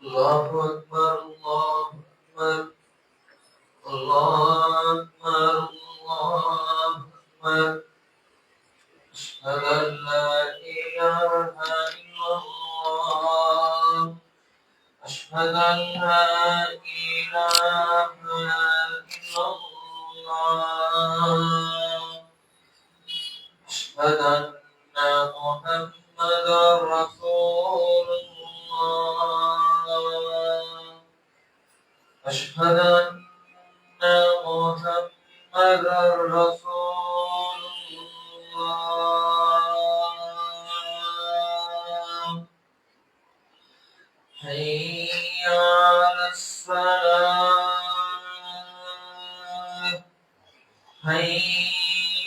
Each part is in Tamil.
الله أكبر الله أكبر الله أكبر الله أكبر أشهد أن لا إله إلا الله أشهد أن لا إله إلا الله أشهد أن محمدا رسول الله أشهد أن محمدا رسول الله حي على الصلاة حي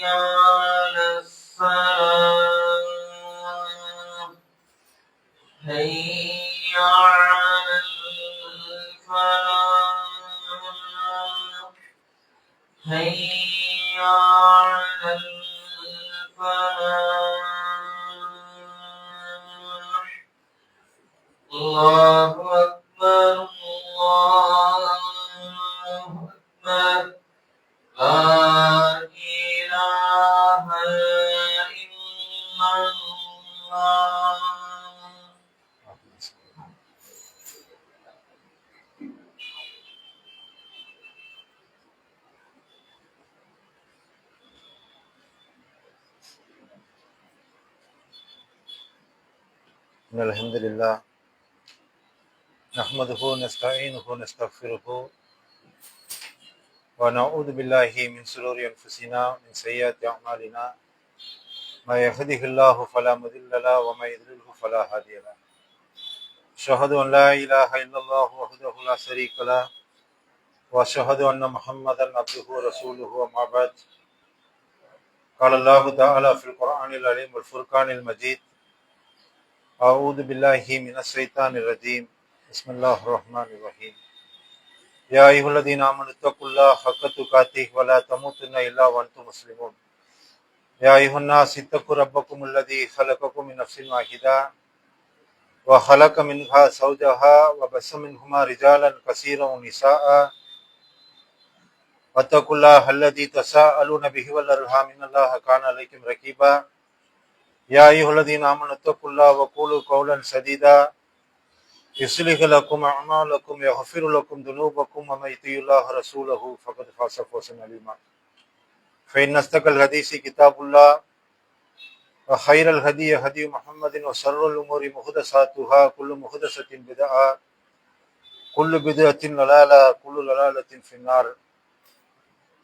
على الصلاة حي على الفلاح حي على الفلاح الله أكبر الله أكبر لا إله إلا الله. الحمد لله نحمده ونستعينه ونستغفره ونعوذ بالله من شرور أنفسنا ومن سيئات أعمالنا ما يهده الله فلا مضل له وما يضلله فلا هادي له أشهد أن لا إله إلا الله وحده لا شريك له وأشهد أن محمدا عبده ورسوله وما بعد قال الله تعالى في القرآن العظيم والفرقان المجيد أعوذ بالله من الشيطان الرجيم بسم الله الرحمن الرحيم يا أيها الذين آمنوا اتقوا الله حق تقاته ولا تموتن إلا وأنتم مسلمون يا أيها الناس اتقوا ربكم الذي خلقكم من نفس واحدة وخلق منها زوجها وبث منهما رجالا كثيرا ونساء واتقوا الله الذي تساءلون به والأرحام إن الله كان عليكم رقيبا يا أيها الذين آمنوا اتقوا الله وقولوا قولا سديدا يصلح لكم أعمالكم ويغفر لكم ذنوبكم ومن يطع الله ورسوله فقد فاز فوزا عظيما فإن أصدق الحديث كتاب الله وخير الهدي هدي محمد وشر الأمور محدثاتها كل محدثة بدعة كل بدعة ضلالة كل ضلالة في النار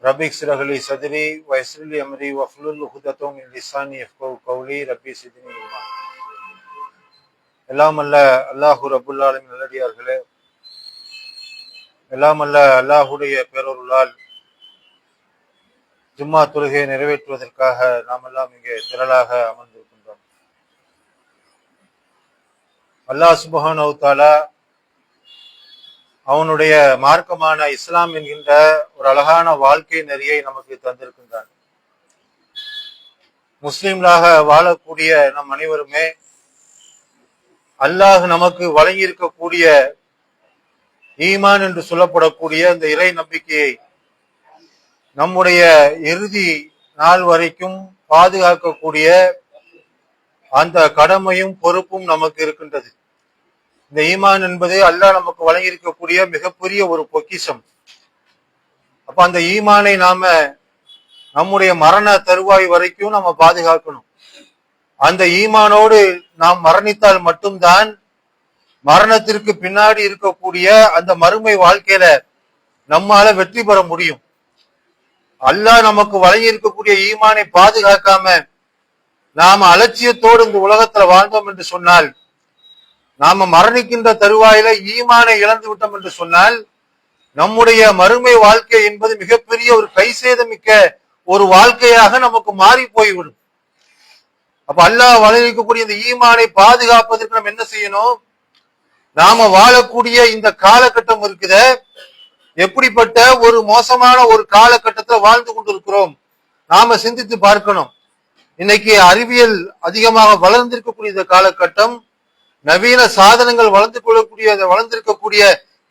ربي اشرح لي صدري ويسر لي أمري واحلل عقدة من لساني يفقهوا قولي ربي زدني علما. எல்லாம் அல்ல அல்லாஹு ரப்புல் ஆலமீன் நல்லடியார்களே, எல்லாம் அல்ல அல்லாஹுடைய பேரருளால் ஜும்மா தொழுகையை நிறைவேற்றுவதற்காக நாம் எல்லாம் இங்கே திரளாக அமர்ந்திருக்கின்றோம். அல்லாஹ் சுப்ஹானஹு வ தஆலா அவனுடைய மார்க்கமான இஸ்லாம் என்கின்ற ஒரு அழகான வாழ்க்கை நெறியை நமக்கு தந்திருக்கின்றான். முஸ்லிம்களாக வாழக்கூடிய நம் அனைவருமே அல்லாஹ் நமக்கு வழங்கி இருக்கக்கூடிய ஈமான் என்று சொல்லப்படக்கூடிய இந்த இறை நம்பிக்கையை நம்முடைய இறுதி நாள் வரைக்கும் பாதுகாக்கக்கூடிய அந்த கடமையும் பொறுப்பும் நமக்கு இருக்கின்றது. இந்த ஈமான் என்பது அல்லாஹ் நமக்கு வழங்கி இருக்கக்கூடிய மிகப்பெரிய ஒரு பொக்கிஷம். அப்ப அந்த ஈமானை நாம நம்முடைய மரண தருவாய் வரைக்கும் நம்ம பாதுகாக்கணும். அந்த ஈமானோடு நாம் மரணித்தால் மட்டும்தான் மரணத்திற்கு பின்னாடி இருக்கக்கூடிய அந்த மறுமை வாழ்க்கையில நம்மால வெற்றி பெற முடியும். அல்லாஹ் நமக்கு வழங்கி இருக்கக்கூடிய ஈமானை பாதுகாக்காம நாம அலட்சியத்தோடு இந்த உலகத்துல வாழ்ந்தோம் என்று சொன்னால், நாம மரணிக்கின்ற தருவாயில ஈமானை இழந்து விட்டோம் என்று சொன்னால், நம்முடைய மறுமை வாழ்க்கை என்பது மிகப்பெரிய ஒரு கைசேதமிக்க ஒரு வாழ்க்கையாக நமக்கு மாறி போய்விடும். அப்ப அல்லாஹ் வழங்கக்கூடிய இந்த ஈமானை பாதுகாப்பதற்கு நம்ம என்ன செய்யணும்? நாம வாழக்கூடிய இந்த காலகட்டம் இருக்குத, எப்படிப்பட்ட ஒரு மோசமான ஒரு காலகட்டத்தில் வாழ்ந்து கொண்டிருக்கிறோம் நாம சிந்தித்து பார்க்கணும். இன்னைக்கு அறிவியல் அதிகமாக வளர்ந்திருக்கக்கூடிய இந்த காலகட்டம், நவீன சாதனங்கள் வளர்ந்திருக்கக்கூடிய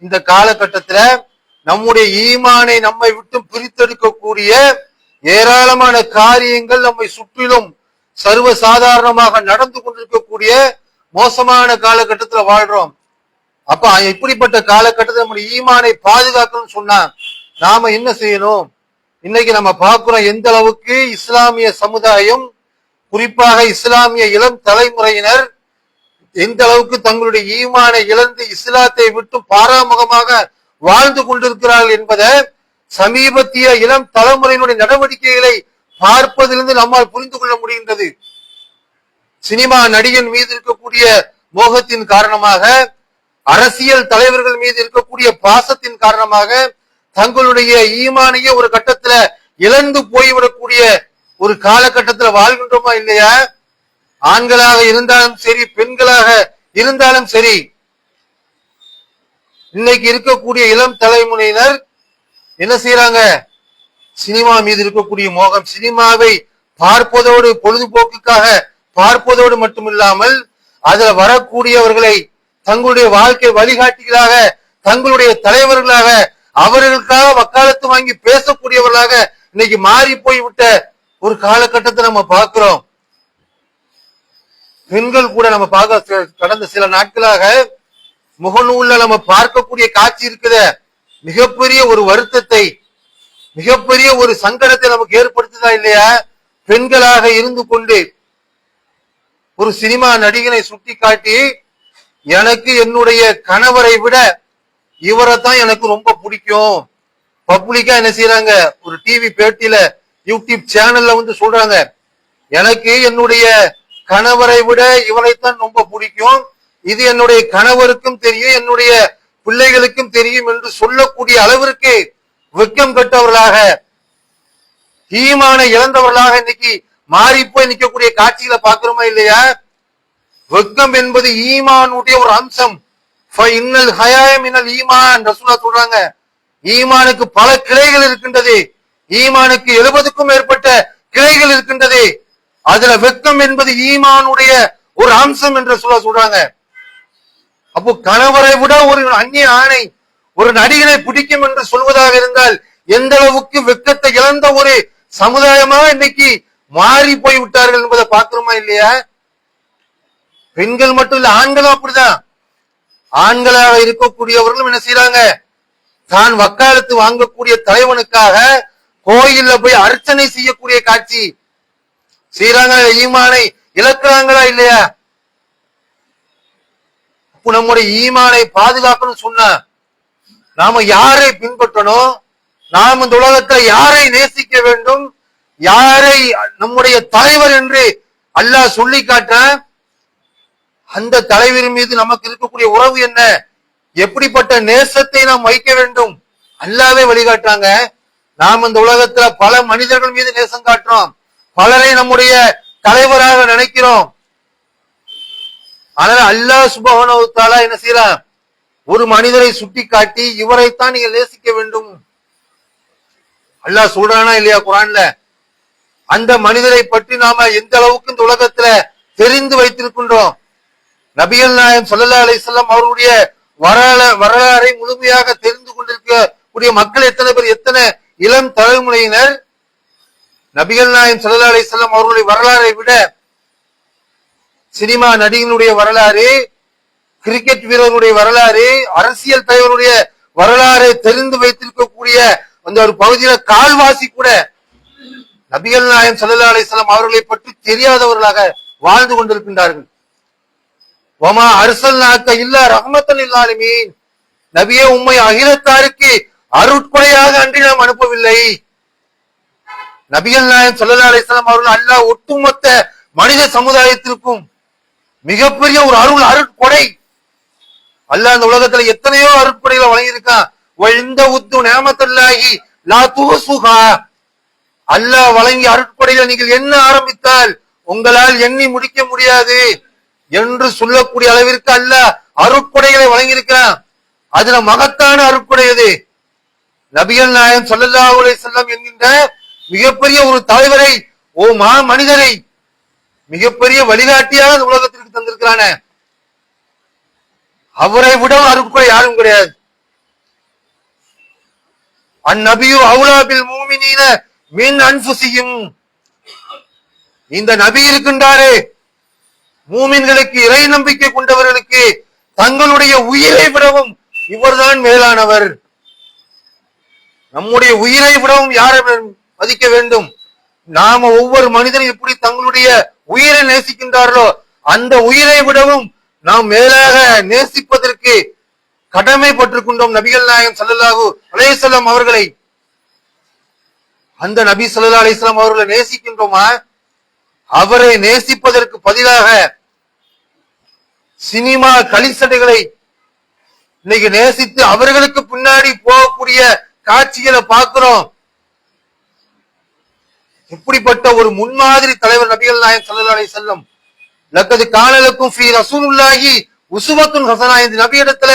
இந்த காலகட்டத்துல நம்முடைய ஈமானை நம்மை விட்டு பிரித்தெடுக்கக்கூடிய ஏராளமான காரியங்கள் நம்மை சுற்றிலும் சர்வ சாதாரணமாக நடந்து கொண்டிருக்கக்கூடிய மோசமான காலகட்டத்துல வாழ்றோம். அப்ப இப்படிப்பட்ட காலகட்டத்தில் நம்முடைய ஈமானை பாதுகாக்கணும்னு சொன்னா நாம என்ன செய்யணும்? இன்னைக்கு நம்ம பார்க்கிறோம் எந்த அளவுக்கு இஸ்லாமிய சமுதாயம், குறிப்பாக இஸ்லாமிய இளம் தலைமுறையினர் எந்த அளவுக்கு தங்களுடைய ஈமானை இழந்து இஸ்லாத்தை விட்டு பாராமுகமாக வாழ்ந்து கொண்டிருக்கிறார்கள் என்பதை சமீபத்திய இளம் தலைமுறையினுடைய நடவடிக்கைகளை பார்ப்பதிலிருந்து நம்மால் புரிந்து கொள்ள முடிகின்றது. சினிமா நடிகன் மீது இருக்கக்கூடிய மோகத்தின் காரணமாக, அரசியல் தலைவர்கள் மீது இருக்கக்கூடிய பாசத்தின் காரணமாக தங்களுடைய ஈமானையே ஒரு கட்டத்துல இழந்து போய்விடக்கூடிய ஒரு காலகட்டத்துல வாழ்கின்றோமா இல்லையா? ஆண்களாக இருந்தாலும் சரி, பெண்களாக இருந்தாலும் சரி, இன்னைக்கு இருக்கக்கூடிய இளம் தலைமுறையினர் என்ன செய்யறாங்க? சினிமா மீது இருக்கக்கூடிய மோகம், சினிமாவை பார்ப்பதோடு பொழுதுபோக்குக்காக பார்ப்பதோடு மட்டுமில்லாமல் அதுல வரக்கூடியவர்களை தங்களுடைய வாழ்க்கை வழிகாட்டிகளாக, தங்களுடைய தலைவர்களாக, அவர்களுக்காக வக்காலத்து வாங்கி பேசக்கூடியவர்களாக இன்னைக்கு மாறி போய்விட்ட ஒரு காலகட்டத்தை நம்ம பார்க்கிறோம். பெண்கள் கூட நம்ம பார்க்க கடந்த சில நாட்களாக முகநூல்ல நம்ம பார்க்கக்கூடிய காட்சி இருக்குது. மிகப்பெரிய ஒரு வருத்தத்தை, மிகப்பெரிய ஒரு சங்கடத்தை நமக்கு ஏற்படுத்துதா இல்லையா? பெண்களாக இருந்து கொண்டு ஒரு சினிமா நடிகனை சுட்டி காட்டி, எனக்கு என்னுடைய கணவரை விட இவரைத்தான் எனக்கு ரொம்ப பிடிக்கும், பப்ளிக்கா என்ன செய்யறாங்க, ஒரு டிவி பேட்டியில யூடியூப் சேனல்ல வந்து சொல்றாங்க, எனக்கு என்னுடைய கணவரை விட இவரைத்தான் ரொம்ப பிடிக்கும், இது என்னுடைய கணவருக்கும் தெரியும், என்னுடைய பிள்ளைகளுக்கும் தெரியும் என்று சொல்லக்கூடிய அளவிற்கு வெக்கம் கட்டவர்களாக, ஈமானை இழந்தவர்களாக இன்னைக்கு மாறி போய் நிற்கக்கூடிய காட்சிகளை பார்க்கிறோமா இல்லையா? வெக்கம் என்பது ஈமானுடைய ஒரு அம்சம். ஈமான் ரசூலுல்லாஹ் சொல்றாங்க, ஈமானுக்கு பல கிளைகள் இருக்கின்றது, ஈமானுக்கு 70க்கும் மேற்பட்ட கிளைகள் இருக்கின்றது, அதுல வெக்கம் என்பது ஈமானுடைய ஒரு அம்சம் என்று சொல்றாங்க. அப்போ கணவரை விட ஒரு அந்நிய ஆணை, ஒரு நடிகனை பிடிக்கும் என்று சொல்வதாக இருந்தால் எந்த அளவுக்கு வெக்கத்தை இழந்த ஒரு சமுதாயமா இன்னைக்கு மாறி போய் விட்டார்கள் என்பதை பார்க்கிறோமா இல்லையா? பெண்கள் மட்டும் இல்ல, ஆண்களும் அப்படிதான். ஆண்களாக இருக்கக்கூடியவர்களும் என்ன செய்யறாங்க? தான் வக்காலத்து வாங்கக்கூடிய தலைவனுக்காக கோயில்ல போய் அர்ச்சனை செய்யக்கூடிய காட்சி செய்யறாங்க. ஈமானை இழக்கிறாங்களா இல்லையா? நம்முடைய ஈமானை பாதுகாக்கணும் சொன்னா நாம யாரை பின்பற்றணும்? நாம் இந்த உலகத்தை யாரை நேசிக்க வேண்டும்? யாரை நம்முடைய தலைவர் என்று அல்லாஹ் சொல்லி காட்ட, அந்த தலைவர் மீது நமக்கு இருக்கக்கூடிய உறவு என்ன, எப்படிப்பட்ட நேசத்தை நாம் வைக்க வேண்டும் அல்லாஹ்வே வழிகாட்டுறாங்க. நாம் இந்த உலகத்துல பல மனிதர்கள் மீது நேசம் காட்டுறோம், பலரை நம்முடைய தலைவராக நினைக்கிறோம். ஆனால் அல்லாஹ் சுப்ஹானஹு வ தஆலா என்ன செய்யறான்? ஒரு மனிதரை சுட்டி காட்டி இவரைத்தான் நீங்க நேசிக்க வேண்டும் அல்லாஹ் சொல்றானா இல்லையா குர்ஆன்ல? அந்த மனிதரை பற்றி நாம எந்த அளவுக்கு இந்த உலகத்துல தெரிந்து வைத்திருக்கின்றோம்? நபிகள் நாயகம் ஸல்லல்லாஹு அலைஹி வஸல்லம் அவருடைய வரலாறை முழுமையாக தெரிந்து கொண்டிருக்கக்கூடிய மக்கள் எத்தனை பேர், எத்தனை இளம் தலைமுறையினர் நபிகள் நாயகம் ஸல்லல்லாஹு அலைஹி வஸல்லம் அவருடைய வரலாறை விட சினிமா நடிகனுடைய வரலாறு, கிரிக்கெட் வீரருடைய வரலாறு, அரசியல் தலைவருடைய வரலாறை தெரிந்து வைத்திருக்கக்கூடிய அந்த ஒரு பகுதியில கால்வாசி கூட நபிகள் நாயகம் ஸல்லல்லாஹு அலைஹி வஸல்லம் அவர்களை பற்றி தெரியாதவர்களாக வாழ்ந்து கொண்டிருக்கின்றார்கள். வமா அர்ஸல்நாக இல்லா ரஹ்மத்தன் லில் ஆலமீன், நபியே உம்மை அகிலத்தாருக்கு அருட்கொடையாக அன்றி நாம் அனுப்பவில்லை. நபிகள் நாயகம் ஸல்லல்லாஹு அலைஹி வஸல்லம் அவர்கள் அல்லாஹ் ஒட்டுமொத்த மனித சமுதாயத்திற்கும் மிகப்பெரிய ஒரு அருட்கொடை. அல்லாஹ் இந்த உலகத்துல எத்தனையோ அருட்கொடைகளை வழங்கியிருக்கான். அல்லாஹ் வழங்கிய அருட்கொடைகளை நீங்கள் என்ன ஆரம்பித்தால் உங்களால் எண்ணி முடிக்க முடியாது என்று சொல்லக்கூடிய அளவிற்கு அல்லாஹ் அருட்கொடைகளை வழங்கியிருக்கிறான். அதுல மகத்தான அருட்கொடை எது? நபிகள் நாயகம் ஸல்லல்லாஹு அலைஹி வஸல்லம் என்கின்ற மிகப்பெரிய ஒரு தலைவரை, ஓ மனிதரை மிகப்பெரிய வழிகாட்டியாக உலகத்திற்கு தந்திருக்கிறான. அவரை விட அருட்கொடை யாரும் கிடையாது. அந்நபியு அவுலா பில் முஃமினீன மின் அன்ஃபுஸிஹிம். இந்த நபி இருக்கின்றாரே, மூமின்களுக்கு, இறை நம்பிக்கை கொண்டவர்களுக்கு தங்களுடைய உயிரை விடவும் இவர்தான் மேலானவர். நம்முடைய உயிரை விடவும் யாரை மதிக்க வேண்டும்? நாம ஒவ்வொரு மனிதனும் எப்படி தங்களுடைய உயிரை நேசிக்கின்றார்களோ அந்த உயிரை விடவும் நாம் மேலாக நேசிப்பதற்கு கடமைப்பட்டிருக்கின்றோம் நபிகள் நாயகம் ஸல்லல்லாஹு அலைஹி வஸல்லம் அவர்களை. அந்த நபி ஸல்லல்லாஹு அலைஹி வஸல்லம் அவர்களை நேசிக்கின்றோமா? அவரை நேசிப்பதற்கு பதிலாக சினிமா கலிசடைகளை இன்னைக்கு நேசித்து அவர்களுக்கு பின்னாடி போகக்கூடிய காட்சிகளை பார்க்கிறோம். எப்படிப்பட்ட ஒரு முன்மாதிரி தலைவர் நபிகள் நாயகம் ஸல்லல்லாஹு அலைஹி வஸல்லம். லக்கது கான லக்கும் ஃபீ ரசூலுல்லாஹி உஸ்வத்துன் ஹஸனா. இந்த நபியிடத்துல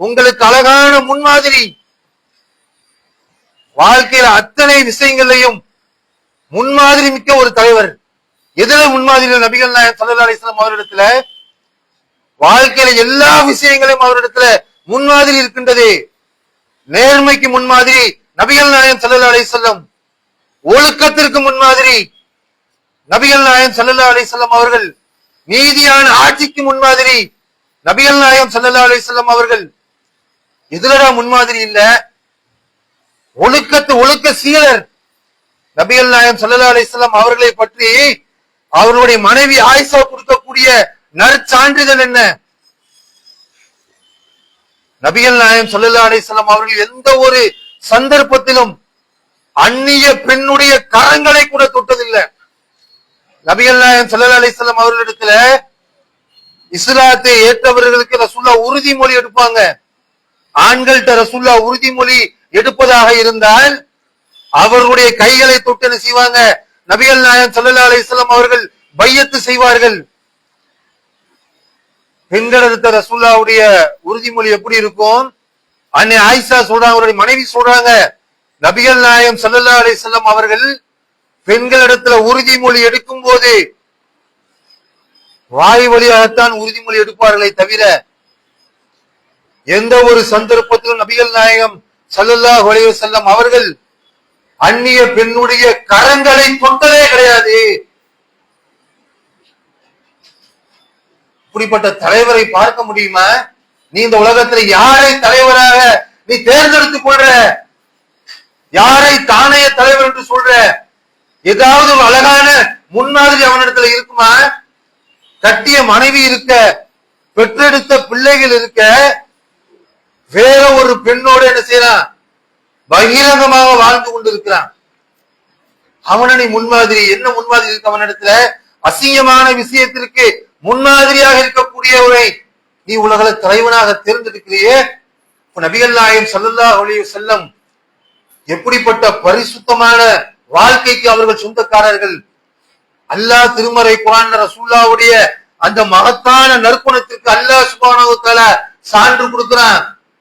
உங்களுக்கு அழகான முன்மாதிரி. வாழ்க்கையில அத்தனை விஷயங்களையும் முன்மாதிரி மிக்க ஒரு தலைவர். எதுல முன்மாதிரி? நபிகள் நாயகம் ஸல்லல்லாஹு அலைஹி வஸல்லம் அவரிடத்துல வாழ்க்கையில எல்லா விஷயங்களையும் அவரிடத்துல முன்மாதிரி இருக்கின்றது. நேர்மைக்கு முன்மாதிரி நபிகள் நாயகம் ஸல்லல்லாஹு அலைஹி வஸல்லம். ஒழுக்கத்திற்கு முன்மாதிரி நபிகள் நாயகம் ஸல்லல்லாஹு அலைஹி வஸல்லம் அவர்கள். நீதியான ஆட்சிக்கு முன்மாதிரி நபிகள் நாயகம் ஸல்லல்லாஹு அலைஹி வஸல்லம் அவர்கள். இதுலடா முன்மாதிரி இல்ல? ஒழுக்க சீலர் நபிகள் நாயகம் ஸல்லல்லாஹு அலைஹி வஸல்லம் அவர்களை பற்றி அவருடைய மனைவி ஆயிஷா கொடுக்கக்கூடிய நற்சான்றிதழ் என்ன? நபிகள் நாயகம் ஸல்லல்லாஹு அலைஹி வஸல்லம் அவர்கள் எந்த ஒரு சந்தர்ப்பத்திலும் அந்நிய பெண்ணுடைய கரங்களை கூட தொட்டதில்லை. நபிகள் நாயகம் ஸல்லல்லாஹு அலைஹி வஸல்லம் அவர்களிடத்துல இஸ்லாத்தை ஏற்றவர்களுக்கு ரசூலுல்லாஹ் உறுதிமொழி எடுப்பாங்க. ஆண்கள்கிட்ட ரசூலுல்லாஹ் உறுதிமொழி எடுப்பதாக இருந்தால் அவர்களுடைய கைகளை தொட்டு என்ன செய்வாங்க? நபிகள் நாயகம் ஸல்லல்லாஹு அலைஹி வஸல்லம் அவர்கள் பையத்து செய்வார்கள். பெண்களிடத்த ரசூலுல்லாஹ்வுடைய உறுதிமொழி எப்படி இருக்கும்? அன்னை ஆயிஷா சொல்றாங்க, அவருடைய மனைவி சொல்றாங்க, நபிகள் நாயகம் ஸல்லல்லாஹு அலைஹி வஸல்லம் அவர்கள் பெண்களிடத்துல உறுதிமொழி எடுக்கும் போது வாய் வழியாகத்தான் உறுதிமொழி எடுப்பார்களே தவிர எந்த ஒரு சந்தர்ப்பத்திலும் நபிகள் நாயகம் ஸல்லல்லாஹு அலைஹி வஸல்லம் அவர்கள் அந்நிய பெண்ணுடைய கரங்களை தொட்டதே கிடையாது. இப்படிப்பட்ட தலைவரை பார்க்க முடியுமா? நீ இந்த உலகத்துல யாரை தலைவராக நீ தேர்ந்தெடுத்துக் கொள்ற? யாரை தானைய தலைவர் என்று சொல்ற? ஏதாவது ஒரு அழகான முன்மாதிரி அவனிடத்துல இருக்குமா? கட்டிய மனைவி இருக்க, பெற்றெடுத்த பிள்ளைகள் இருக்க, வேற ஒரு பெண்ணோடு என்ன செய்யறான்? பகிரங்கமாக வாழ்ந்து கொண்டிருக்கிறான். அவனை நீ முன்மாதிரி என்ன முன்மாதிரி இருக்கு அவனிடத்துல? அசிங்கமான விஷயத்திற்கு முன்மாதிரியாக இருக்கக்கூடியவரை நீ உலக தலைவனாக தேர்ந்தெடுக்கிறியே. நபிகள் நாயகம் ஸல்லல்லாஹு அலைஹி வஸல்லம் எப்படிப்பட்ட பரிசுத்தமான வாழ்க்கைக்கு அவர்கள் சொந்தக்காரர்கள். அல்லாஹ் திருமறை குர்ஆன்ல ரசூலுல்லாஹ்வுடைய அந்த மகத்தான நற்குணத்திற்கு அல்லாஹ் சுப்ஹானஹு வ தஆலா சான்று கொடுக்கிறான்.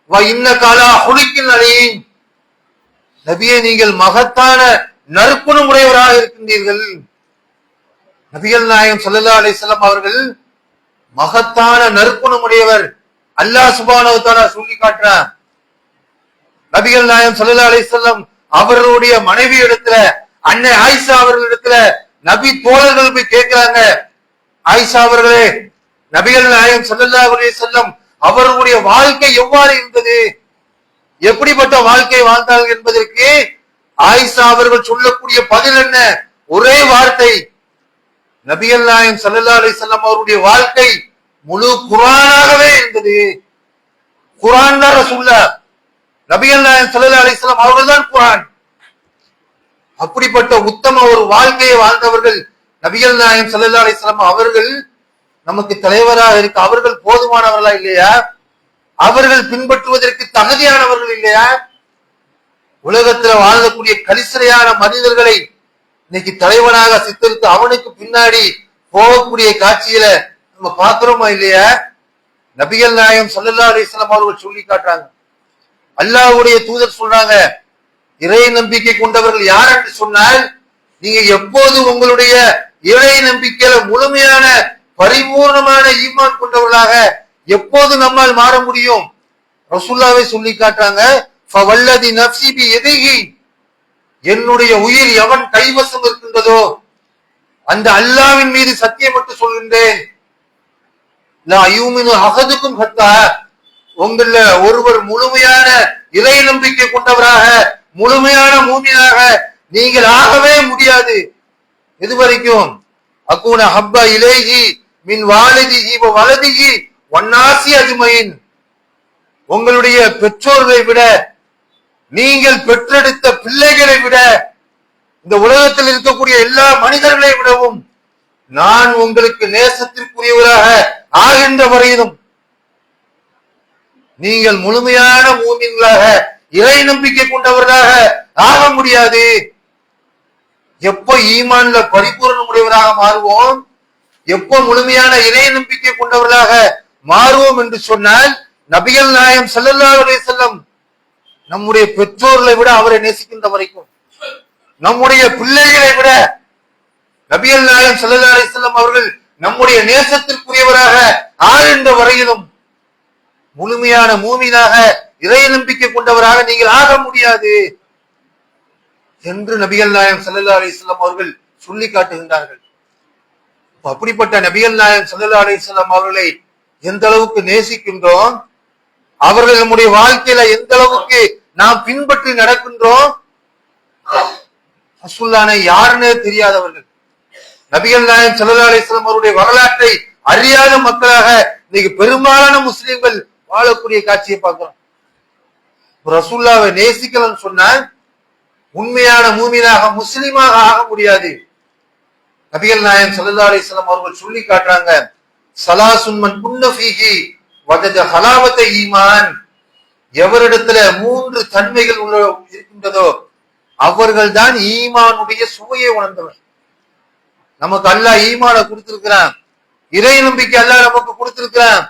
வ இன்னக அலா ஹுலுகின் அலீம். நபியே, நீங்கள் மகத்தான நற்குணம் உடையவராக இருக்கின்றீர்கள். நபிகள் நாயகம் ஸல்லல்லாஹு அலைஹி வஸல்லம் அவர்கள் மகத்தான நற்குணம் உடையவர். அல்லாஹ் சுப்ஹானஹு வ தஆலா சொல்லி காட்டுறான். நபிகள் நாயகம் ஸல்லல்லாஹு அலைஹி வஸல்லம் அவர்களுடைய மனைவி இடத்துல, அன்னை ஆயிஷா அவர்களிடத்துல நபி தோழர்கள் போய் கேட்கிறாங்க, ஆயிஷா அவர்களே, நபிகள் நாயகம் ஸல்லல்லாஹு அலைஹி வஸல்லம் அவர்களுடைய வாழ்க்கை எவ்வாறு இருந்தது, எப்படிப்பட்ட வாழ்க்கை வாழ்ந்தார்கள் என்பதற்கு ஆயிஷா அவர்கள் சொல்லக்கூடிய பதில் என்ன? ஒரே வார்த்தை, நபிகள் நாயகம் ஸல்லல்லாஹு அலைஹி வஸல்லம் அவருடைய வாழ்க்கை முழு குர்ஆனாகவே இருந்தது. குர்ஆன் தான் ரசூலுல்லாஹ், நபிகள் நாயகம் ஸல்லல்லாஹு அலைஹி வஸல்லம் அவர்கள் தான் குர்ஆன். அப்படிப்பட்ட உத்தம ஒரு வாழ்க்கையை வாழ்ந்தவர்கள் நபிகள் நாயகம் ஸல்லல்லாஹு அலைஹி வஸல்லம் அவர்கள் நமக்கு தலைவராக இருக்க அவர்கள் போதுமானவர்களா இல்லையா? அவர்கள் பின்பற்றுவதற்கு தகுதியானவர்கள் இல்லையா? உலகத்துல வாழக்கூடிய கலிசரையான மனிதர்களை இன்னைக்கு தலைவனாக சித்தரித்து அவனுக்கு பின்னாடி போகக்கூடிய காட்சியில நம்ம பார்க்கிறோமா இல்லையா? நபிகள் நாயகம் ஸல்லல்லாஹு அலைஹி வஸல்லம் அவர்கள் சொல்லி காட்டுறாங்க. அல்லாஹ்வுடைய தூதர் சொல்றாங்க, இறை நம்பிக்கை கொண்டவர்கள் யார் என்று சொன்னால், நீங்க எப்போது உங்களுடைய இறை நம்பிக்கையில முழுமையான பரிபூர்ணமான ஈமான் கொண்டவர்களாக எப்போது நம்மால் மாற முடியும்? ரசூலுல்லாஹ்வே சொல்லி காட்டுறாங்க, ஃபவல்லதி நஃப்ஸி பி யதிஹி, என்னுடைய உயிர் எவன் கைவசம் இருக்கின்றதோ அந்த அல்லாஹ்வின் மீது சத்தியமிட்டு சொல்கின்றேன், லா யூமினு அஹதுக்கும் ஹத்தா, உங்கள ஒருவர் முழுமையான இறை நம்பிக்கை கொண்டவராக முழுமையான மூமினாக நீங்கள் ஆகவே முடியாது. எது வரைக்கும்? அக்கூன ஹப்ப இலைஹி மின் வாலிதிஹி வ வலதிஹி வன்னாசி அஜ்மைன், உங்களுடைய பெற்றோர்களை விட நீங்கள் பெற்றெடுத்த பிள்ளைகளை விட இந்த உலகத்தில் இருக்கக்கூடிய எல்லா மனிதர்களை விடவும் நான் உங்களுக்கு நேசத்திற்குரியவராக ஆகின்ற வரையிலும் நீங்கள் முழுமையான மூமின்களாக இறை நம்பிக்கை கொண்டவர்களாக ஆக முடியாது. எப்ப ஈமான்ல பரிபூரண உடையவராக மாறுவோம், எப்போ முழுமையான இறை நம்பிக்கை கொண்டவர்களாக மாறுவோம் என்று சொன்னால், நபிகள் நாயகம் ஸல்லல்லாஹு அலைஹி வஸல்லம் நம்முடைய பெற்றோர்களை விட அவரை நேசிக்கின்ற வரைக்கும், நம்முடைய பிள்ளைகளை விட நபிகள் நாயகம் ஸல்லல்லாஹு அலைஹி வஸல்லம் அவர்கள் நம்முடைய நேசத்திற்குரியவராக ஆகின்ற வரையிலும் முழுமையான மூமினாக இறை நம்பிக்கை கொண்டவராக நீங்கள் ஆக முடியாது என்று நபிகள் நாயகம் ஸல்லல்லாஹு அலைஹி வஸல்லம் அவர்கள் சொல்லி காட்டுகின்றார்கள். அப்படிப்பட்ட நபிகள் நாயகம் ஸல்லல்லாஹு அலைஹி வஸல்லம் அவர்களை எந்த அளவுக்கு நேசிக்கின்றோம், அவர்கள் நம்முடைய வாழ்க்கையில எந்த அளவுக்கு நாம் பின்பற்றி நடக்கின்றோம், ரசூலுல்லாஹ்வை யாருன்னே தெரியாதவர்கள், நபிகள் நாயகம் ஸல்லல்லாஹு அலைஹி வஸல்லம் அவருடைய வரலாற்றை அறியாத மக்களாக இன்னைக்கு பெரும்பாலான முஸ்லிம்கள் வாழக்கூடிய காட்சியை பார்க்கிறோம். ரசூலுல்லாஹ்வை நேசிக்கலன்னு சொன்னால் உண்மையான மூமினாக முஸ்லிமாக ஆக முடியாது. நபிகள் நாயகம் ஸல்லல்லாஹு அலைஹி வஸல்லம் அவர்கள் சொல்லி காட்டுறாங்க, ஸலாசுன் மன் குன்ன ஃபீஹி வஜத ஹலாவத ஈமான், எவரிடத்துல 3 தன்மைகள் இருக்கின்றதோ அவர்கள் தான் ஈமானுடைய சுவையை உணர்ந்தவர். நமக்கு அல்லாஹ் ஈமான கொடுத்திருக்கிறான், இறை நம்பிக்கை அல்லாஹ் நமக்கு கொடுத்திருக்கிறான்.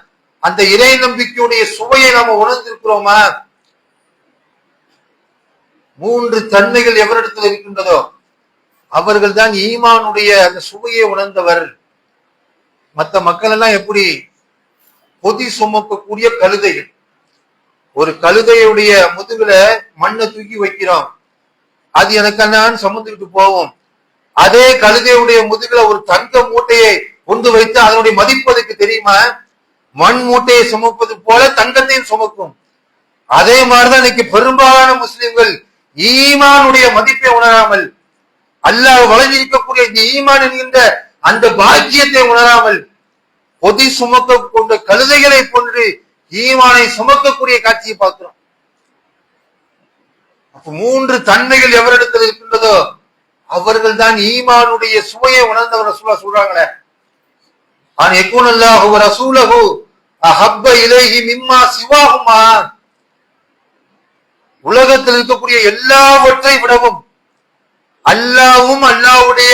அந்த இறை நம்பிக்கையுடைய சுவையை நாம உணர்ந்திருக்கிறோமா? 3 தன்மைகள் எவரிடத்தில் இருக்கின்றதோ அவர்கள் தான் ஈமானுடைய அந்த சுவையை உணர்ந்தவர். மற்ற மக்கள் எல்லாம் எப்படி பொதி சுமக்கக்கூடிய கழுதைகள், ஒரு கழுதையுடைய முதுகுல மண்ணை தூக்கி வைக்கிறோம், அது எனக்கெல்லாம் சுமந்துக்கிட்டு போவோம். அதே கழுதையுடைய முதுகுல ஒரு தங்க மூட்டையை கொண்டு வைத்து அதனுடைய மதிப்பு அதுக்கு தெரியுமா? மண் மூட்டையை சுமப்பது போல தங்கத்தையும் சுமக்கும். அதே மாதிரிதான் இன்னைக்கு பெரும்பாலான முஸ்லிம்கள் ஈமானுடைய மதிப்பை உணராமல், அல்லாஹ் வழங்கியிருக்கக்கூடிய இந்த ஈமான் என்கின்ற அந்த பாக்கியத்தை உணராமல் பொதி சுமக்க கொண்ட கழுதைகளை போன்று ஈமானை சுமக்கக்கூடிய காட்சியை பார்க்கிறோம். அப்ப 3 தன்மைகள் எவரிடத்தில் இருக்கின்றதோ அவர்கள் தான் ஈமானுடைய சுவையை உணர்ந்தவர். ரசூலுல்லாஹ் சொல்றாங்களே, ஆன் யகுனல்லாஹு வ ரசூலுஹு அஹப்ப இலைஹி மிம்மா சிவாஹுமா, உலகத்தில் இருக்கக்கூடிய எல்லாவற்றை விடவும் அல்லாஹ்வும் அல்லாஹ்வுடைய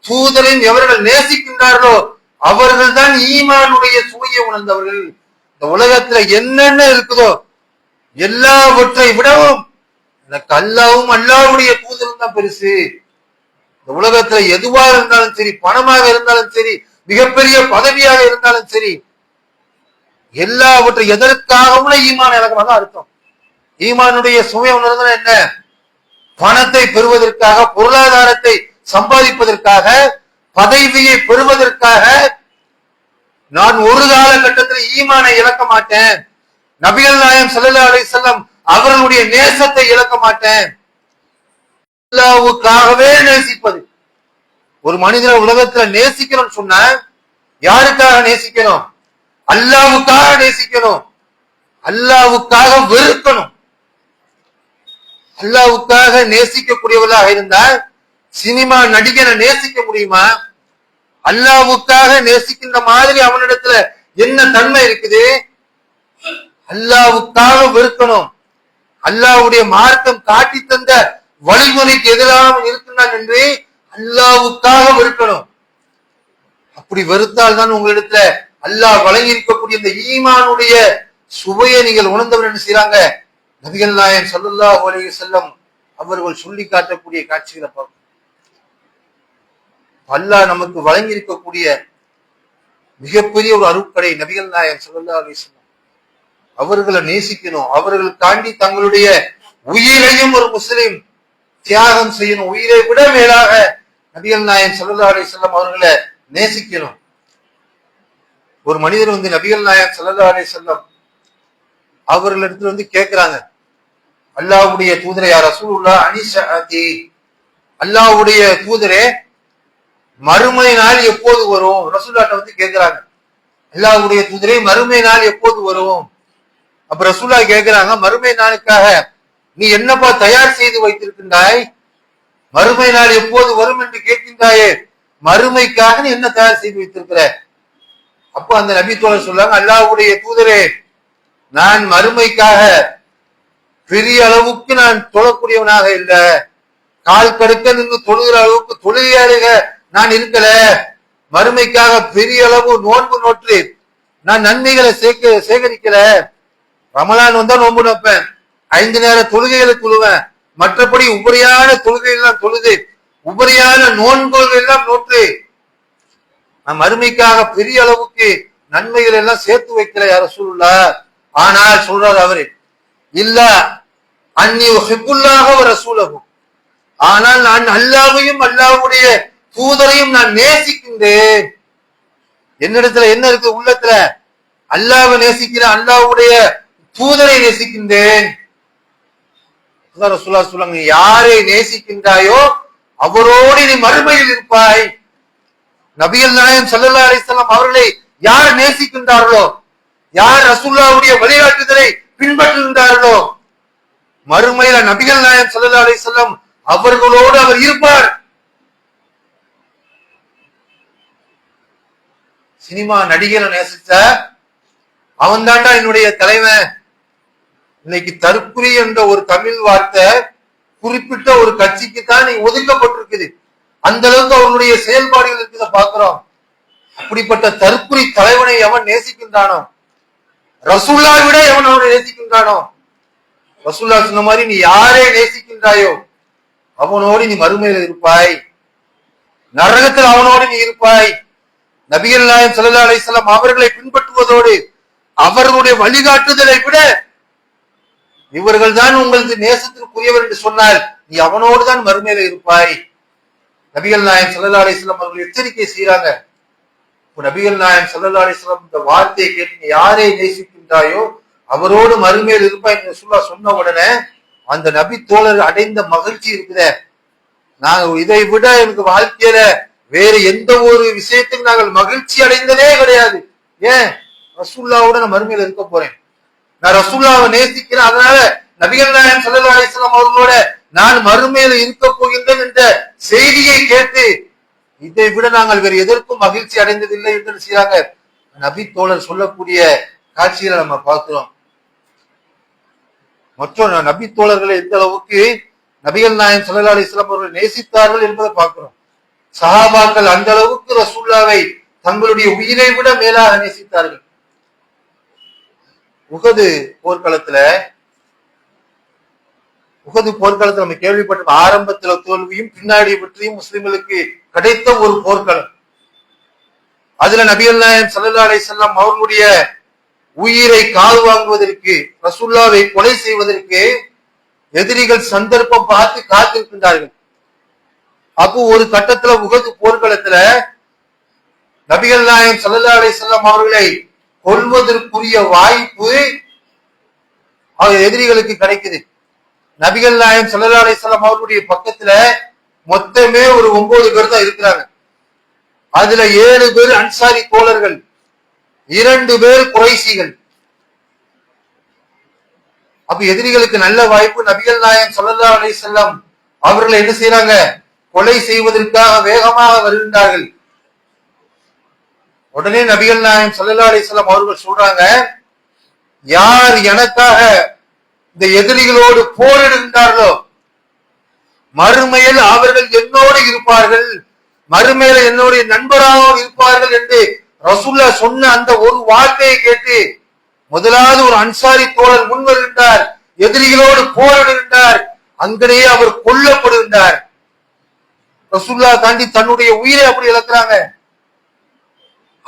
தூதரையும் எவர்கள் நேசிக்கின்றார்களோ அவர்கள் தான் ஈமானுடைய சுவையை உணர்ந்தவர்கள். இந்த உலகத்துல என்னென்ன இருக்குதோ எல்லாவற்றை விடவும் எனக்கு அல்லாஹ்வும் அல்லாஹ்வுடைய தூதரும் தான் பெருசு. இந்த உலகத்துல எதுவா இருந்தாலும் சரி, பணமாக இருந்தாலும் சரி, மிகப்பெரிய பதவியாக இருந்தாலும் சரி, எல்லாவற்றை எதற்காகவும் ஈமான் இழக்கிறதா அர்த்தம். ஈமானுடைய சுவை உணர்ந்தா என்ன? பணத்தை பெறுவதற்காக, பொருளாதாரத்தை சம்பாதிப்பதற்காக, பதவியை பெறுவதற்காக நான் ஒரு காலகட்டத்தில் ஈமானை இழக்க மாட்டேன். நபிகள் நாயகம் ஸல்லல்லாஹு அலைஹி வஸல்லம் அவர்களுடைய நேசத்தை இழக்க மாட்டேன். அல்லாஹ்வுக்காகவே நேசிப்பது. ஒரு மனிதனை உலகத்துல நேசிக்கணும்னு சொன்னா யாருக்காக நேசிக்கணும்? அல்லாஹ்வுக்காக நேசிக்கணும், அல்லாஹ்வுக்காக வெறுக்கணும். அல்லாஹ்வுக்காக நேசிக்கக்கூடியவர்களாக இருந்தால் சினிமா நடிகனை நேசிக்க முடியுமா? அல்லாஹ்வுக்காக நேசிக்கின்ற மாதிரி அவனிடத்துல என்ன தன்மை இருக்குது? அல்லாஹ்வுக்காக வெறுக்கணும். அல்லாஹ்வுடைய மார்க்கம் காட்டி தந்த வழிமுறைக்கு எதிராக இருக்கின்றான் என்று அல்லாஹ்வுக்காக வெறுக்கணும். அப்படி வெறுத்தால் தான் உங்களிடத்துல அல்லாஹ் வழங்கி இருக்கக்கூடிய இந்த ஈமானுடைய சுவையை நீங்கள் உணர்ந்தவர் என்று செய்றாங்க. நபிகள் நாயகம் ஸல்லல்லாஹு அலைஹி வஸல்லம் அவர்கள் சொல்லி காட்டக்கூடிய காட்சிகளை பார்க்கும். அல்லாஹ் நமக்கு வழங்கி இருக்கக்கூடிய மிகப்பெரிய ஒரு அருட்கடை நபிகள் நாயகம் ஸல்லல்லாஹு அலைஹி வஸல்லம். அவர்களை நேசிக்கணும், அவர்களுக்காண்டி தங்களுடைய உயிரையும் ஒரு முஸ்லிம் தியாகம் செய்யணும். உயிரை விட மேலாக நபிகள் நாயகம் ஸல்லல்லாஹு அலைஹி வஸல்லம் அவர்களை நேசிக்கணும். ஒரு மனிதர் நபிகள் நாயகம் ஸல்லல்லாஹு அலைஹி வஸல்லம் அவர்களிடத்துல கேட்கிறாங்க, அல்லாஹ்வுடைய தூதரே யா ரசூலுல்லாஹ் அனிஷஅதி, அல்லாஹ்வுடைய தூதரே மறுமை நாள் எப்போது வரும்? ரசூலுல்லாஹ்ட்ட கேட்கிறாங்க, அல்லாஹ்வுடைய தூதரே மறுமை நாள் எப்போது வரும்? அப்ப ரசூலுல்லாஹ் கேட்கிறாங்க, மறுமை நாளுக்காக நீ என்னப்பா தயார் செய்து வைத்திருக்கின்றாய்? மறுமை நாள் எப்போது வரும் என்று கேட்கின்றாயே, மறுமைக்காக நீ என்ன தயார் செய்து வைத்திருக்கிற? அப்போ அந்த நபி தோழர் சொல்றாங்க, அல்லாஹ்வுடைய தூதரே, நான் மறுமைக்காக பெரிய அளவுக்கு நான் தொழக்கூடியவனாக இல்ல, கால் கடுக்க நின்று தொழுகிற அளவுக்கு தொழுகையாக நான் இருக்கல. மறுமைக்காக பெரிய அளவு நோன்பு நோற்று நான் நன்மைகளை சேகரிக்கல. ரமலான் வந்தா நோன்பு நோப்பேன், 5 நேர தொழுகைகளை தொழுவேன், மற்றபடி உபரியான தொழுகை எல்லாம் தொழுது உபரியான நோன்புகள் எல்லாம் நோற்று நான் மறுமைக்காக பெரிய அளவுக்கு நன்மைகள் எல்லாம் சேர்த்து வைக்கல யா ரசூலுல்லாஹ். ஆனால் சொல்றாரு அவரு, இல்ல அன்னி உஹிப்புல்லாஹ வ ரசூலஹு, ஆனால் நான் அல்லாஹ்வையும் அல்லாஹ்வுடைய தூதரையும் நான் நேசிக்கின்றேன். என்னிடத்துல என்ன இருக்கு? உள்ளத்துல அல்லாஹ்வை நேசிக்கிறேன், அல்லாஹ்வுடைய தூதரை நேசிக்கின்றேன். ரசூலுல்லாஹ் சொல்றாங்க, நீ யாரை நேசிக்கின்றாயோ அவரோடு நீ மறுமையில் இருப்பாய். நபிகள் நாயகம் ஸல்லல்லாஹு அலைஹி வஸல்லம் அவர்களை யார் நேசிக்கின்றார்களோ, யார் ரசூலுல்லாஹ்வுடைய வழிகாட்டுதலை பின்பற்றுகின்றார்களோ, மறுமையில நபிகள் நாயகம் ஸல்லல்லாஹு அலைஹி வஸல்லம் அவர்களோடு அவர் இருப்பார். சினிமா நடிகரை நேசிச்ச அவன் தாண்டா என்னுடைய தலைவன். இன்னைக்கு தற்குறி என்ற ஒரு தமிழ் வார்த்தை குறிப்பிட்ட ஒரு கட்சிக்கு தான் நீ ஒதுக்கப்பட்டிருக்குது. அந்த அளவுக்கு அவர்களுடைய செயல்பாடுகள் இருக்கிறத பாக்குறோம். அப்படிப்பட்ட தற்குறி தலைவனை எவன் நேசிக்கின்றானோ, ரசூலுல்லாஹை விட எவன் அவனை நேசிக்கின்றானோ, ரசூலுல்லாஹ் சொன்ன மாதிரி நீ யாரை நேசிக்கின்றாயோ அவனோடு நீ மறுமையில் இருப்பாய், நரகத்தில் அவனோடு நீ இருப்பாய். நபிகள் நாயகம் ஸல்லல்லாஹு அலைஹி வஸல்லம் அவர்களை பின்பற்றுவதோடு அவர்களுடைய வழிகாட்டுதலை விட இவர்கள் தான் உங்களுக்கு நேசத்திற்குரியவர் என்று சொன்னால் நீ அவனோடு தான் மறுமையில இருப்பாய். நபிகள் நாயகம் ஸல்லல்லாஹு அலைஹி வஸல்லம் அவர்கள் எச்சரிக்கை செய்யறாங்க. நபிகள் நாயகம் ஸல்லல்லாஹு அலைஹி வஸல்லம் இந்த வார்த்தையை கேட்டு நீ யாரை நேசிக்கின்றாயோ அவரோடு மறுமையில் இருப்பாய் என்று சொன்ன உடனே அந்த நபி தோழர் அடைந்த மகிழ்ச்சி இருக்குத, நாங்க இதை விட எனக்கு வாழ்க்கையில வேற எந்த ஒரு விஷயத்துக்கு நாங்கள் மகிழ்ச்சி அடைந்ததே கிடையாது. ஏன்? ரசூலுல்லாஹ்வோட நான் மறுமையில இருக்க போறேன், நான் ரசூலுல்லாஹ்வை நேசிக்கிறேன், அதனால நபிகள் நாயகம் ஸல்லல்லாஹு அலைஹி வஸல்லம் அவர்களோட நான் மறுமையில இருக்க போகின்றேன் என்ற செய்தியை கேட்டு இதை விட நாங்கள் வேறு எதற்கும் மகிழ்ச்சி அடைந்ததில்லை என்று செய்யறாங்க நபி தோழர் சொல்லக்கூடிய காட்சிகளை நம்ம பார்க்கிறோம். மற்ற நபி தோழர்களை எந்த அளவுக்கு நபிகள் நாயகம் ஸல்லல்லாஹு அலைஹி வஸல்லம் அவர்கள் நேசித்தார்கள் என்பதை பார்க்கிறோம். சஹாபாக்கள் அந்த அளவுக்கு ரசூலுல்லாஹை தங்களுடைய உயிரை விட மேலாக நேசித்தார்கள். உஹது போர்க்களத்துல நம்ம கேள்விப்பட்ட ஆரம்பத்துல தோல்வியும் பின்னாடி பற்றியும் முஸ்லிம்களுக்கு கிடைத்த ஒரு போர்க்களம். அதுல நபிகள் நாயகம் ஸல்லல்லாஹு அலைஹி வஸல்லம் அவர்களுடைய உயிரை கால் வாங்குவதற்கு, ரசூலுல்லாஹை கொலை செய்வதற்கு எதிரிகள் சந்தர்ப்பம் பார்த்து காத்திருக்கின்றார்கள். அப்போ ஒரு கட்டத்துல உஹது போர்க்களத்துல நபிகள் நாயகம் ஸல்லல்லாஹு அலைஹி வஸல்லம் அவர்களை கொல்வதற்குரிய வாய்ப்பு எதிரிகளுக்கு கிடைக்குது. நபிகள் நாயகம் ஸல்லல்லாஹு அலைஹி வஸல்லம் அவர்களுடைய பக்கத்துல மொத்தமே ஒரு 9 பேர் தான் இருக்கிறாங்க. அதுல 7 பேர் அன்சாரி தோழர்கள், 2 பேர் குறைஷிகள். அப்ப எதிரிகளுக்கு நல்ல வாய்ப்பு. நபிகள் நாயகம் ஸல்லல்லாஹு அலைஹி வஸல்லம் அவர்களை என்ன செய்யறாங்க? கொலை செய்வதற்காக வேகமாக வருகின்றார்கள். உடனே நபிகள் நாயகம் ஸல்லல்லாஹு அலைஹி வஸல்லம் அவர்கள் சொல்றாங்க, யார் எனக்காக இந்த எதிரிகளோடு போரிடுகின்றார்களோ மறுமையில் அவர்கள் என்னோடு இருப்பார்கள், மறுமையில என்னுடைய நண்பராக இருப்பார்கள் என்று ரசூலுல்லாஹ் சொன்ன அந்த ஒரு வார்த்தையை கேட்டு முதலாவது ஒரு அன்சாரி தோழர் முன் வருகின்றார், எதிரிகளோடு போரிடுகின்றார், அங்கேயே அவர் கொல்லப்படுகின்றார். ரசூலுல்லாஹ் தாண்டி தன்னுடைய உயிரை அப்படி இழக்கிறாங்க.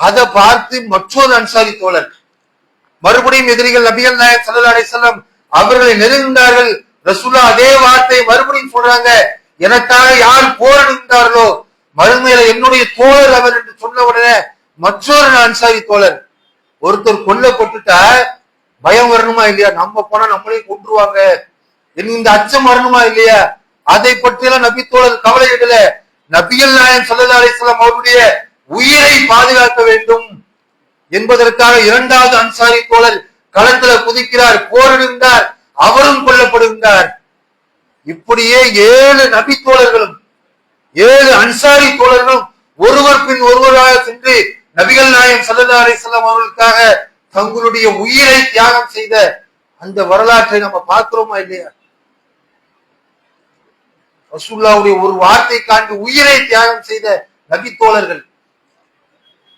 அதை பார்த்து மற்றொரு அன்சாரி தோழர் மறுபடியும் எதிரிகள் நபிகள் நாயகம் ஸல்லல்லாஹு அலைஹி வஸல்லம் அவர்களை நெருங்கினார்கள். ரசூலுல்லாஹ் அதே வார்த்தை மறுபடியும் சொல்றாங்க, எனக்காக யார் போரிடுகின்றார்களோ மறுமையில என்னுடைய தோழர் அவர் என்று சொன்ன உடனே மற்றொரு அன்சாரி தோழர் ஒருத்தர் கொல்லப்பட்டுட்டா பயம் வரணுமா இல்லையா? நம்ம போனா நம்மளையும் கொன்றுவாங்க இந்த அச்சம் வரணுமா இல்லையா? அதை பற்றியெல்லாம் நபி தோழர் கவலை இடல. நபிகள் நாயகம் ஸல்லல்லாஹு அலைஹி வஸல்லம் அவருடைய உயிரை பாதுகாக்க வேண்டும் என்பதற்காக இரண்டாவது அன்சாரி தோழர் களத்துல குதிக்கிறார், போரிடுகின்றார், அவரும் கொல்லப்படுகின்றார். இப்படியே 7 நபி தோழர்களும் 7 அன்சாரி தோழர்களும் ஒருவர் பின் ஒருவராக சென்று நபிகள் நாயகம் ஸல்லல்லாஹு அலைஹி வஸல்லம் அவர்களுக்காக தங்களுடைய உயிரை தியாகம் செய்த அந்த வரலாற்றை நம்ம பார்க்கிறோமா இல்லையா? ரசூலுல்லாஹ்வுடைய ஒரு வார்த்தை காண்டி உயிரை தியாகம் செய்த நபி தோழர்கள்.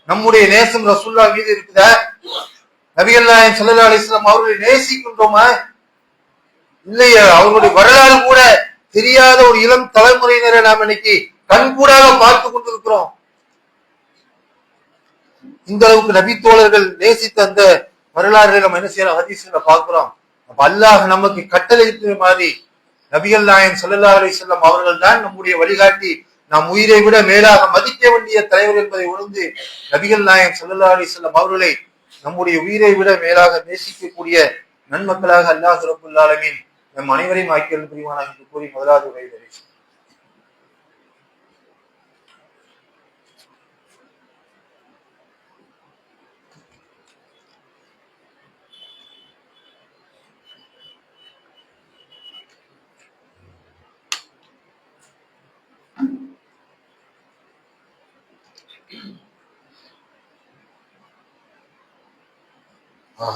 நம்முடைய நேசம் ரசூலுல்லாஹ் மீது இருக்குதா? நபிகள் நாயகம் ஸல்லல்லாஹு அலைஹி வஸல்லம் அவர்களை நேசிக்கின்றோமா இல்லையா? அவர்களுடைய வரலாறு கூட தெரியாத ஒரு இளம் தலைமுறையினரை நாம் இன்னைக்கு கண்கூடாக பார்த்து கொண்டிருக்கிறோம். இந்த அளவுக்கு நபி தோழர்கள் நேசித்த அந்த வரலாறுகளை நம்ம என்ன செய்யறோம்? ஹதீஸ்ல பார்க்கிறோம். அப்ப அல்லாஹ் நமக்கு கட்டளையிட்ட மாதிரி நபிகள் நாயகம் ஸல்லல்லாஹு அலைஹி வஸல்லம் அவர்கள் தான் நம்முடைய வழிகாட்டி, நாம் உயிரை விட மேலாக மதிக்க வேண்டிய தலைவர் என்பதை உணர்ந்து நபிகள் நாயகம் ஸல்லல்லாஹு அலைஹி வஸல்லம் அவர்களை நம்முடைய உயிரை விட மேலாக நேசிக்கக்கூடிய நன்மக்களாக அல்லாஹ் ரப்பல் ஆலமீன் நம் அனைவரையும் ஆக்கியல் புரிவானாக என்று கூறி முதலாவது உரை நிறைவேற்றேன்.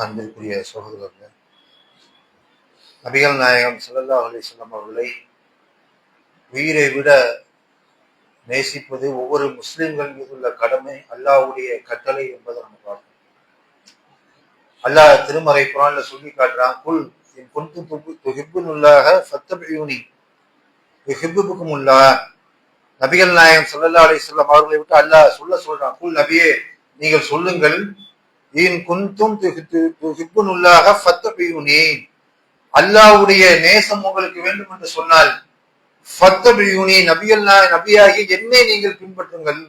அன்பிற்குரிய சகோதரர்கள், நபிகள் நாயகம் ஸல்லல்லாஹு அலைஹி வஸல்லம் அவர்களை உயிரை விட நேசிப்பது ஒவ்வொரு முஸ்லிம்கள் மீது உள்ள கடமை, அல்லாஹ்வுடைய கட்டளை என்பதை நம்ம பார்க்கணும். அல்லாஹ் திருமறை குர்ஆன்ல சொல்லி காட்டுறான், குல் இன் குன்தும் துஹிப்புனல்லாஹ ஃபத்தபியூனி யுஹிப்புக்குமுல்லாஹ். நபிகள் நாயகம் ஸல்லல்லாஹு அலைஹி வஸல்லம் அவர்களை விட்டு அல்லாஹ் சொல்றான், குல் நபியே நீங்கள் சொல்லுங்கள், இன் குன்தும் துஹிப்புனல்லாஹ ஃபத்தபியூனி, அல்லாஹ்வுடைய நேசம் உங்களுக்கு வேண்டும் என்று சொன்னால் ஃபத்தபியூனி, நபியாகி என்னை நீங்கள் பின்பற்றுங்கள்.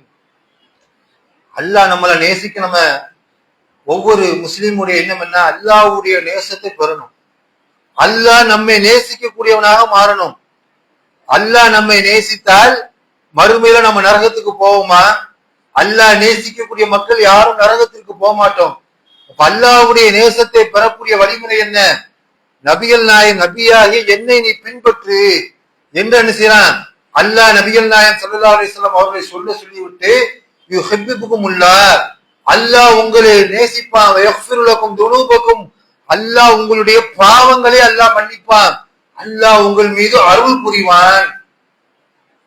அல்லாஹ் நம்மளை நேசிக்க நம்ம ஒவ்வொரு முஸ்லீமுடைய எண்ணம் என்ன? அல்லாஹ்வுடைய நேசத்தை பெறணும். அல்லாஹ் நம்மை நேசிக்கக்கூடியவனாக மாறணும். அல்லாஹ் நம்மை நேசித்தால் மறுமையில நம்ம நரகத்துக்கு போவோமா? அல்லாஹ் நேசிக்கக்கூடிய மக்கள் யாரும் நரகத்திற்கு போக மாட்டோம். அல்லாஹ்வுடைய நேசத்தை பெறக்கூடிய வழிமுறை என்ன? நபிகள் நாயகம் நபியாகி என்னை நீ பின்பற்று என்று என்ன செய்யறான்? அல்லாஹ் நபிகள் நாயகம் ஸல்லல்லாஹு அலைஹி வஸல்லம் அவர்களை சொல்லிவிட்டு யுஹிப்புக்குமுல்லாஹ், அல்லாஹ் உங்களை நேசிப்பான், வயக்ஃபிரு லக்கும் துனூபக்கும், அல்லாஹ் உங்களுடைய பாவங்களை அல்லாஹ் மன்னிப்பான், அல்லாஹ் உங்கள் மீது அருள் புரிவான்.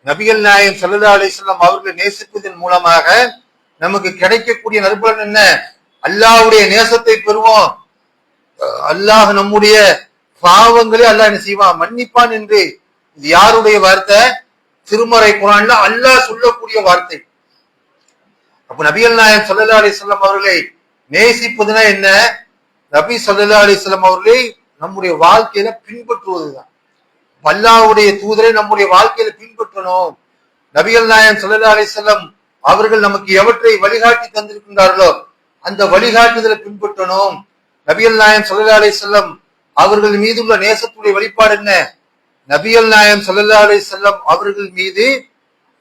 நபிகள் நாயகம் ஸல்லல்லாஹு அலைஹி வஸல்லம் அவர்களை நேசிப்பதன் மூலமாக நமக்கு கிடைக்கக்கூடிய நற்பலன் என்ன? அல்லாஹ்வுடைய நேசத்தை பெறுவோம். அல்லாஹ் நம்முடைய பாவங்களை அல்லாஹ் என்ன செய்வான்? மன்னிப்பான் என்று. இது யாருடைய வார்த்தை? திருமறை குர்ஆன்ல அல்லாஹ் சொல்லக்கூடிய வார்த்தை. அப்ப நபிகள் நாயகம் ஸல்லல்லாஹு அலைஹி வஸல்லம் அவர்களை நேசிப்பதுனா என்ன? நபி ஸல்லல்லாஹு அலைஹி வஸல்லம் அவர்களை நம்முடைய வாழ்க்கையில பின்பற்றுவதுதான். அல்லாஹ்வுடைய தூதரை நம்முடைய வாழ்க்கையில பின்பற்றணும். நபிகள் நாயகம் ஸல்லல்லாஹு அலைஹி வஸல்லம் அவர்கள் நமக்கு எவற்றை வழிகாட்டி தந்திருக்கின்றார்களோ அந்த வழிகாட்டுதலை பின்பற்றணும். நபிகள் நாயகம் ஸல்லல்லாஹு அலைஹி வஸல்லம் அவர்கள் மீது உள்ள நேசத்துடைய வெளிப்பாடு என்ன? நபிகள் நாயகம் ஸல்லல்லாஹு அலைஹி வஸல்லம் அவர்கள் மீது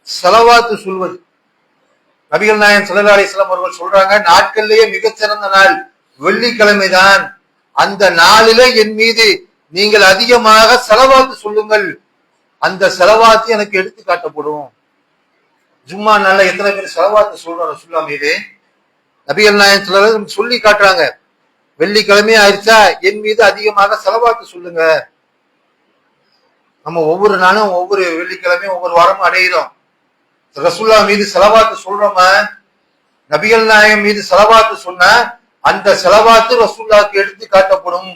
ஸலவாத்து சொல்வது. நபிகள் நாயகம் ஸல்லல்லாஹு அலைஹி வஸல்லம் அவர்கள் சொல்றாங்க, நாட்களிலேயே மிகச்சிறந்த நாள் வெள்ளிக்கிழமை தான். அந்த நாளில என் மீது நீங்கள் அதிகமாக ஸலவாத்து சொல்லுங்கள், அந்த ஸலவாத்து எனக்கு எடுத்து காட்டப்படும். ஜும்மா நாள்ல எத்தனை பேர் ஸலவாத்து சொல்றோம் ரசூலுல்லாஹ் மீது? நபிகள் நாயகம் ஸல்லல்லாஹு அலைஹி வஸல்லம் சொல்லி காட்டுறாங்க, வெள்ளிக்கிழமை ஆயிடுச்சா என் மீது அதிகமாக ஸலவாத்து சொல்லுங்க. நம்ம ஒவ்வொரு நாளும் ஒவ்வொரு வெள்ளிக்கிழமையும் ஒவ்வொரு வாரமும் அடைகிறோம். ரசூலுல்லாஹ் மீது ஸலவாத்து சொல்றோமா? நபிகள் நாயகம் மீது ஸலவாத்து சொன்னா அந்த ஸலவாத்து ரசூலுல்லாஹ்க்கு எடுத்து காட்டப்படும்.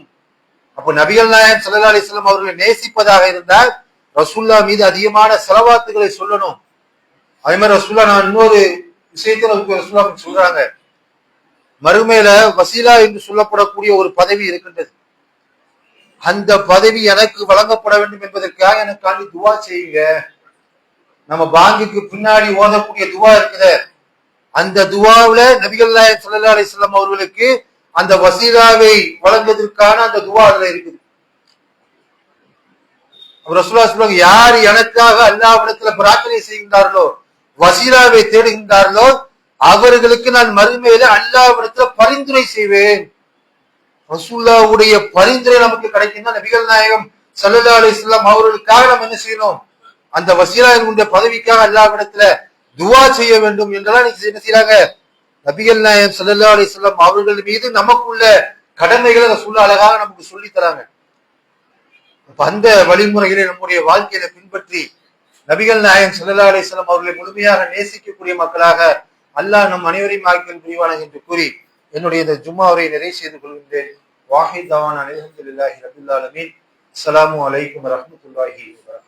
அப்ப நபிகள் நாயகம் ஸல்லல்லாஹு அலைஹி வஸல்லம் அவர்களை நேசிப்பதாக இருந்தால் ரசூலுல்லாஹ் மீது அதிகமான ஸலவாத்துகளை சொல்லணும். அதே மாதிரி ரசூலுல்லாஹ் நான் இன்னொரு விஷயத்துல ரசூலுல்லாஹ் சொல்றாங்க, மறுமையில வசீலா என்று சொல்லப்படக்கூடிய ஒரு பதவி இருக்கின்றது. அந்த பதவி எனக்கு வழங்கப்பட வேண்டும் என்பதற்காக எனக்காண்டி துவா செய்யுங்க. நம்ம பாங்குக்கு பின்னாடி ஓதக்கூடிய துவா இருக்குது. அந்த துவாவுல நபிகள் நாயகம் ஸல்லல்லாஹு அலைஹி வஸல்லம் அவர்களுக்கு அந்த வசீலாவை வழங்குவதற்கான அந்த துவா அதுல இருக்குது. ரசூலுல்லாஹி சொல்லுவாங்க, யார் எனக்காக அல்லாஹ்விடத்துல பிரார்த்தனை செய்கின்றார்களோ, வசீலாவை தேடுகின்றார்களோ, அவர்களுக்கு நான் மறுமையில அல்லாஹ்விடத்துல பரிந்துரை செய்வேன். ரசூலுல்லாஹ்வுடைய பரிந்துரை நமக்கு கிடைக்கும்னா நபிகள் நாயகம் ஸல்லல்லாஹு அலைஹி வஸல்லம் அவர்களுக்காக நம்ம என்ன செய்யணும்? அந்த வசீலாவினுடைய பதவிக்காக அல்லாஹ்விடத்துல துவா செய்ய வேண்டும் என்றெல்லாம் என்ன செய்யறாங்க? நபிகள் நாயகம் ஸல்லல்லாஹு அலைஹி வஸல்லம் அவர்கள் மீது நமக்குள்ள கடமைகளை ரசூலுல்லாஹ் அழகாக நமக்கு சொல்லி தராங்க. அந்த வழிமுறைகளை நம்முடைய வாழ்க்கையில பின்பற்றி நபிகள் நாயகம் ஸல்லல்லாஹு அலைஹி வஸல்லம் அவர்களை முழுமையாக நேசிக்கக்கூடிய மக்களாக அல்லாஹ் நம் அனைவரையும் ஆக்கில் புரிவானாக என்று கூறி என்னுடைய இந்த ஜும்மா உரையை நிறைவு செய்து கொள்கின்றேன். வாஹித் தவானா அல்ஹம்துலில்லாஹி ரப்பில் ஆலமீன். அஸ்ஸலாமு அலைக்கும் வரஹ்மத்துல்லாஹி வபரகாத்துஹு.